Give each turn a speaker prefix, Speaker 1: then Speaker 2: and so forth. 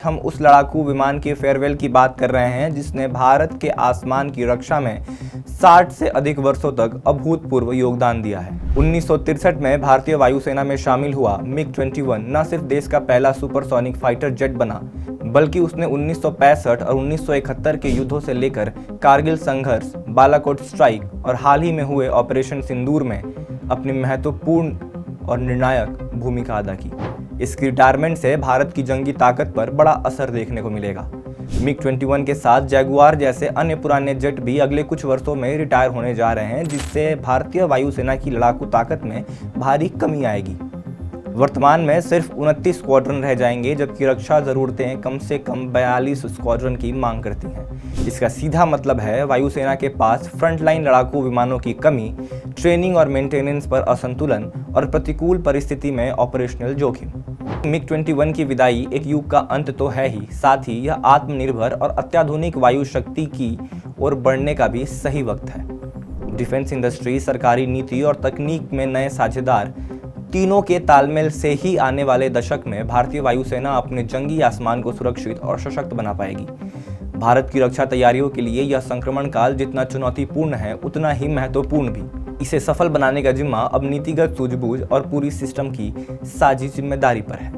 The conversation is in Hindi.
Speaker 1: हम उस लड़ाकू विमान के फेयरवेल की बात कर रहे हैं जिसने भारत के आसमान की रक्षा में 60 से अधिक वर्षों तक अभूतपूर्व योगदान दिया है। 1963 में भारतीय वायुसेना में शामिल हुआ MiG-21 न सिर्फ देश का पहला सुपरसोनिक फाइटर जेट बना, बल्कि उसने 1965 और 1971 के युद्धों से लेकर कारगिल संघर्ष, बालाकोट स्ट्राइक और हाल ही में हुए ऑपरेशन सिंदूर में अपनी महत्वपूर्ण और निर्णायक भूमिका अदा की। इसकी रिटायरमेंट से भारत की जंगी ताकत पर बड़ा असर देखने को मिलेगा। MiG-21 के साथ जैगुआर जैसे अन्य पुराने जेट भी अगले कुछ वर्षों में रिटायर होने जा रहे हैं, जिससे भारतीय वायुसेना की लड़ाकू ताकत में भारी कमी आएगी। वर्तमान में सिर्फ 29 स्क्वाड्रन रह जाएंगे, जबकि रक्षा ज़रूरतें कम से कम 42 स्क्वाड्रन की मांग करती हैं। इसका सीधा मतलब है वायुसेना के पास फ्रंटलाइन लड़ाकू विमानों की कमी, ट्रेनिंग और मेंटेनेंस पर असंतुलन और प्रतिकूल परिस्थिति में ऑपरेशनल जोखिम। MiG-21 की विदाई एक युग का अंत तो है ही, साथ ही यह आत्मनिर्भर और अत्याधुनिक वायु शक्ति की ओर बढ़ने का भी सही वक्त है। डिफेंस इंडस्ट्री, सरकारी नीति और तकनीक में नए साझेदार, तीनों के तालमेल से ही आने वाले दशक में भारतीय वायुसेना अपने जंगी आसमान को सुरक्षित और सशक्त बना पाएगी। भारत की रक्षा तैयारियों के लिए यह संक्रमण काल जितना चुनौतीपूर्ण है, उतना ही महत्वपूर्ण भी। इसे सफल बनाने का जिम्मा अब नीतिगत सूझबूझ और पूरी सिस्टम की साझी जिम्मेदारी पर है।